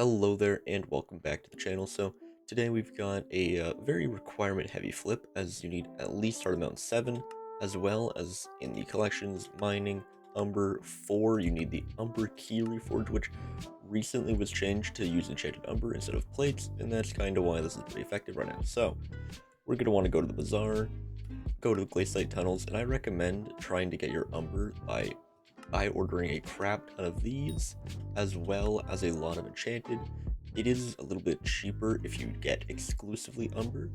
Hello there and welcome back to the channel. So today we've got a very requirement heavy flip, as you need at least Start Amount 7, as well as in the collections mining Umber 4 you need the Umber key reforge, which recently was changed to use enchanted Umber instead of plates, and that's kind of why this is pretty effective right now. So we're going to want to go to the bazaar, go to the glaciate tunnels, and I recommend trying to get your Umber by ordering a crap ton of these, as well as a lot of enchanted. It is a little bit cheaper if you get exclusively Umber,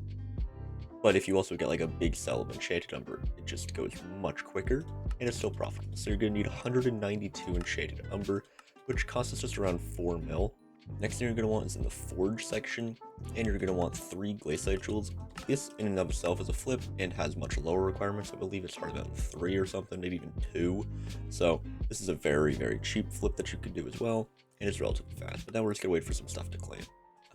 but if you also get like a big sell of enchanted Umber, it just goes much quicker, and it's still profitable. So you're going to need 192 enchanted Umber, which costs us just around 4 mil. Next thing you're going to want is in the forge section, and you're going to want 3 glaciate jewels. This in and of itself is a flip and has much lower requirements. I believe it's harder than 3 or something, maybe even 2. So this is a very cheap flip that you can do as well, and it's relatively fast. But now we're just going to wait for some stuff to claim.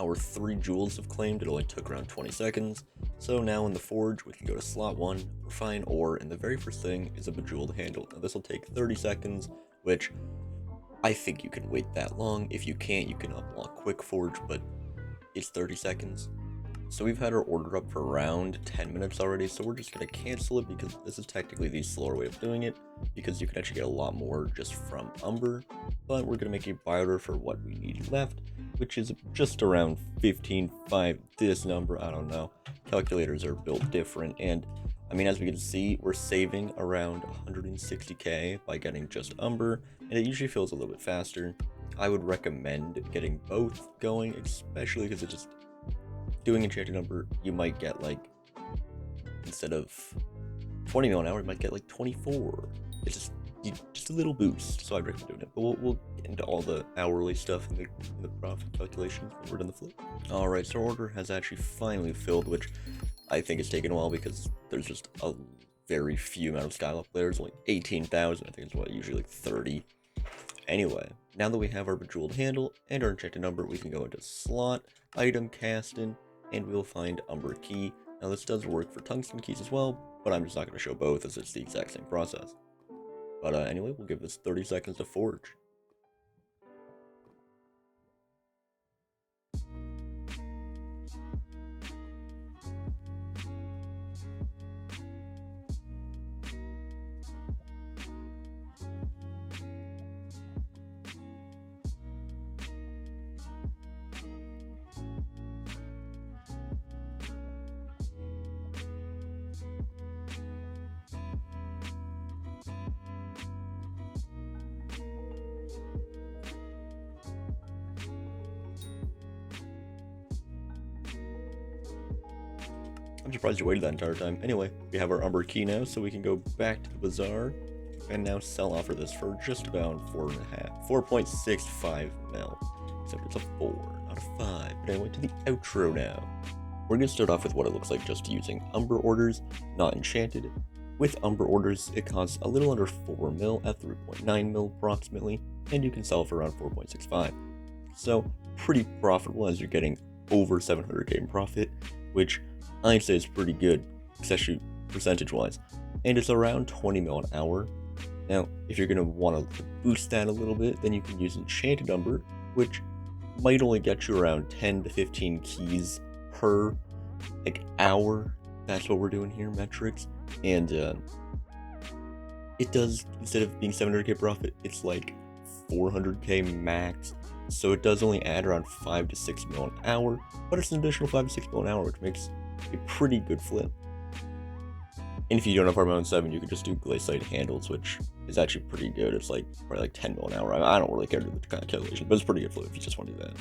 Our 3 jewels have claimed. It only took around 20 seconds. So now in the forge, we can go to slot 1, refine ore, and the very first thing is a bejeweled handle. Now this will take 30 seconds, which I think you can wait that long. If you can't, you can unlock quick forge, but it's 30 seconds. So we've had our order up for around 10 minutes already, so we're just going to cancel it because this is technically the slower way of doing it, because you can actually get a lot more just from Umber. But we're going to make a buy order for what we need left, which is just around 15.5. This number, I don't know. Calculators are built different, and I mean, as we can see, we're saving around 160k by getting just Umber, and it usually feels a little bit faster. I would recommend getting both going, especially because it's just doing enchanted Umber, you might get like, instead of 20 mil an hour, you might get like 24. It's just a little boost, so I'd recommend doing it. But we'll get into all the hourly stuff and the profit calculations when we're done the flip. Alright, so our order has actually finally filled, which I think it's taken a while because there's just a very few amount of Skyblock players, only 18,000, I think it's what, usually like 30. Anyway, now that we have our bejeweled handle and our enchanted Umber, we can go into slot, item casting, and we'll find Umber key. Now this does work for tungsten keys as well, but I'm just not going to show both as it's the exact same process. But anyway, we'll give this 30 seconds to forge. I'm surprised you waited that entire time. Anyway, we have our Umber key now, so we can go back to the bazaar and now sell off for this for just about 4.65 mil. Except it's a 4, not a 5. But anyway, to the outro now. We're going to start off with what it looks like just using Umber orders, not enchanted. With Umber orders, it costs a little under 4 mil at 3.9 mil approximately, and you can sell for around 4.65. So pretty profitable as you're getting over 700k in profit, which I'd say is pretty good, especially percentage-wise, and it's around 20 mil an hour. Now, if you're going to want to boost that a little bit, then you can use enchanted Umber, which might only get you around 10 to 15 keys per hour. That's what we're doing here, metrics, and it does, instead of being 700k profit, it's like 400k max. So it does only add around 5 to 6 mil an hour, but it's an additional 5 to 6 mil an hour, which makes a pretty good flip. And if you don't have Armament 7, you can just do glaciate handles, which is actually pretty good. It's like probably like 10 mil an hour. I don't really care to do the calculation, but it's pretty good flip if you just want to do that.